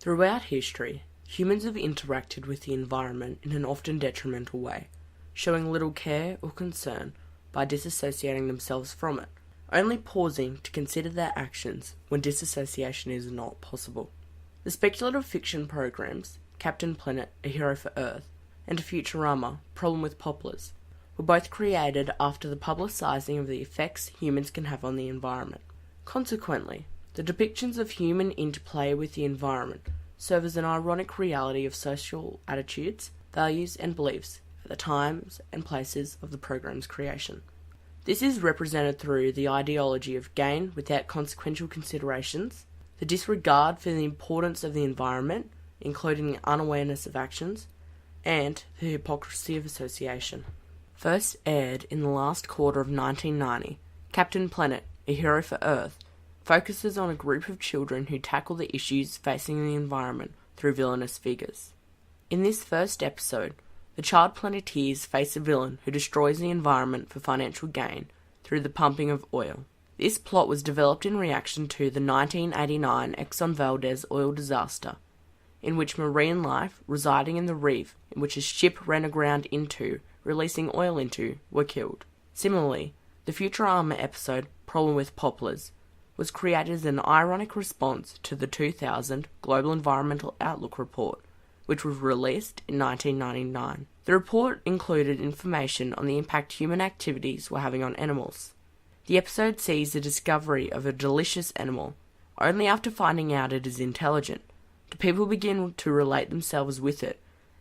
Throughout history, humans have interacted with the environment in an often detrimental way, showing little care or concern by disassociating themselves from it, only pausing to consider their actions when disassociation is not possible. The speculative fiction programs Captain Planet, A Hero for Earth, and Futurama, Problem with Poplars, were both created after the publicising of the effects humans can have on the environment. Consequently, the depictions of human interplay with the environment serve as an ironic reality of social attitudes, values, and beliefs at the times and places of the program's creation. This is represented through the ideology of gain without consequential considerations, the disregard for the importance of the environment, including the unawareness of actions, and the hypocrisy of association. First aired in the last quarter of 1990, Captain Planet, A Hero for Earth, focuses on a group of children who tackle the issues facing the environment through villainous figures. In this first episode, the child planeteers face a villain who destroys the environment for financial gain through the pumping of oil. This plot was developed in reaction to the 1989 Exxon Valdez oil disaster, in which marine life residing in the reef in which a ship ran aground into, releasing oil into, were killed. Similarly, the Futurama episode Problem with Poplars was created as an ironic response to the 2000 Global Environmental Outlook report, which was released in 1999. The report included information on the impact human activities were having on animals. The episode sees the discovery of a delicious animal. Only after finding out it is intelligent do people begin to relate themselves with it,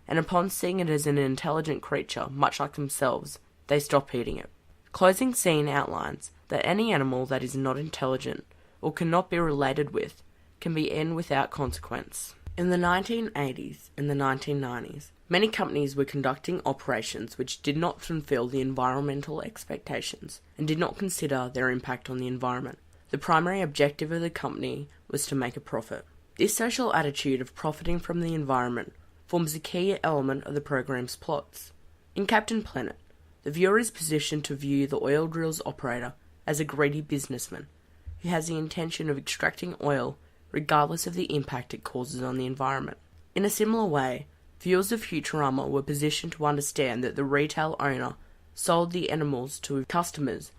and upon seeing it as an intelligent creature, much like themselves, they stop eating it. Closing scene outlines that any animal that is not intelligent, or cannot be related with, can be eaten without consequence. In the 1980s and the 1990s, many companies were conducting operations which did not fulfill the environmental expectations and did not consider their impact on the environment. The primary objective of the company was to make a profit. This social attitude of profiting from the environment forms a key element of the program's plots. In Captain Planet, the viewer is positioned to view the oil drill's operator as a greedy businessman who has the intention of extracting oil regardless of the impact it causes on the environment. In a similar way, viewers of Futurama were positioned to understand that the retail owner sold the animals to customers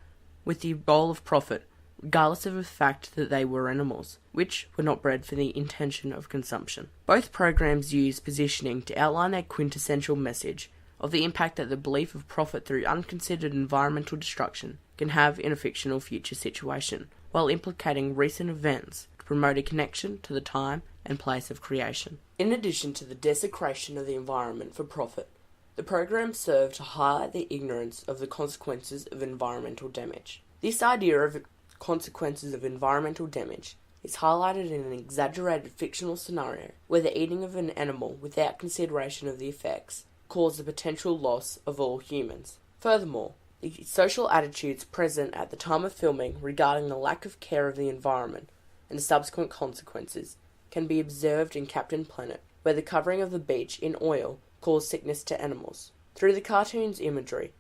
with the goal of profit, regardless of the fact that they were animals, which were not bred for the intention of consumption. Both programs use positioning to outline their quintessential message of the impact that the belief of profit through unconsidered environmental destruction can have in a fictional future situation, while implicating recent events to promote a connection to the time and place of creation. In addition to the desecration of the environment for profit, the program served to highlight the ignorance of the consequences of environmental damage. This idea of consequences of environmental damage is highlighted in an exaggerated fictional scenario where the eating of an animal without consideration of the effects caused the potential loss of all humans. Furthermore, the social attitudes present at the time of filming regarding the lack of care of the environment and the subsequent consequences can be observed in Captain Planet, where the covering of the beach in oil caused sickness to animals. Through the cartoon's imagery,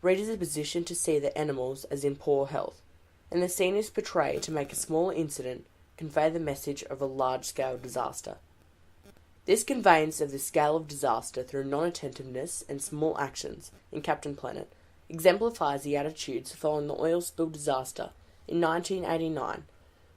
readers are positioned to see the animals as in poor health, and the scene is portrayed to make a small incident convey the message of a large-scale disaster. This conveyance of the scale of disaster through non-attentiveness and small actions in Captain Planet exemplifies the attitudes following the oil spill disaster in 1989,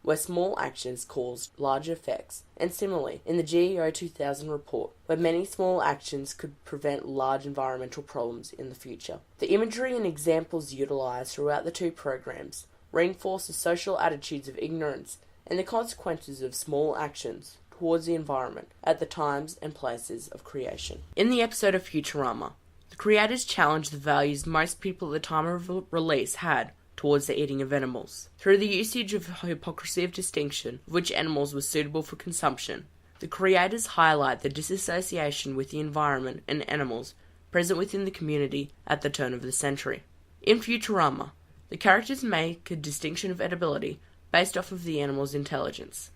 where small actions caused large effects, and similarly in the GEO 2000 report, where many small actions could prevent large environmental problems in the future. The imagery and examples utilised throughout the two programs reinforce the social attitudes of ignorance and the consequences of small actions towards the environment at the times and places of creation. In the episode of Futurama, the creators challenged the values most people at the time of release had towards the eating of animals. Through the usage of hypocrisy of distinction, of which animals were suitable for consumption, the creators highlight the disassociation with the environment and animals present within the community at the turn of the century. In Futurama, the characters make a distinction of edibility based off of the animal's intelligence.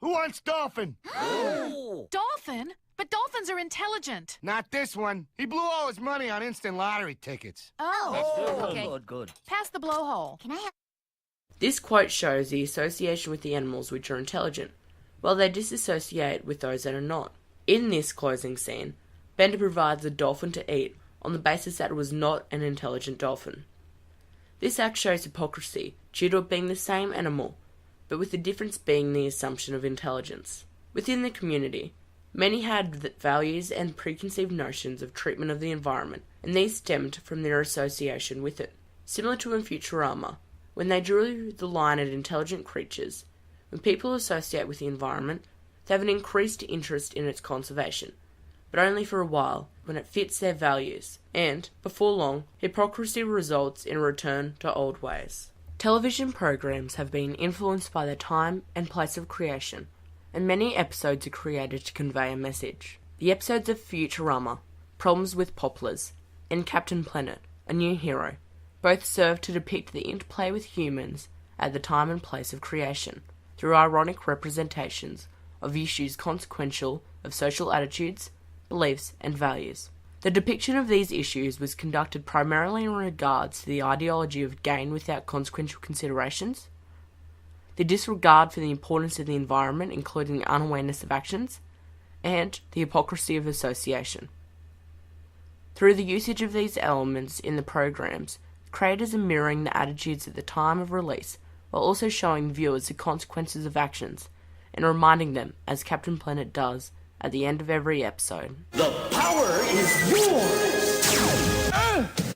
Who wants dolphin? Dolphin? But dolphins are intelligent. Not this one. He blew all his money on instant lottery tickets. Okay. Good. Pass the blowhole. Can I have... This quote shows the association with the animals which are intelligent, while they disassociate with those that are not. In this closing scene, Bender provides a dolphin to eat on the basis that it was not an intelligent dolphin. This act shows hypocrisy due to it being the same animal, but with the difference being the assumption of intelligence. Within the community, many had values and preconceived notions of treatment of the environment, and these stemmed from their association with it. Similar to in Futurama, when they drew the line at intelligent creatures, when people associate with the environment, they have an increased interest in its conservation, but only for a while, when it fits their values, and, before long, hypocrisy results in a return to old ways. Television programs have been influenced by their time and place of creation, and many episodes are created to convey a message. The episodes of Futurama, Problems with Poplars, and Captain Planet, A New Hero, both serve to depict the interplay with humans at the time and place of creation, through ironic representations of issues consequential of social attitudes, beliefs, and values. The depiction of these issues was conducted primarily in regards to the ideology of gain without consequential considerations, the disregard for the importance of the environment, including the unawareness of actions, and the hypocrisy of association. Through the usage of these elements in the programs, creators are mirroring the attitudes at the time of release, while also showing viewers the consequences of actions, and reminding them, as Captain Planet does, at the end of every episode. The power is yours!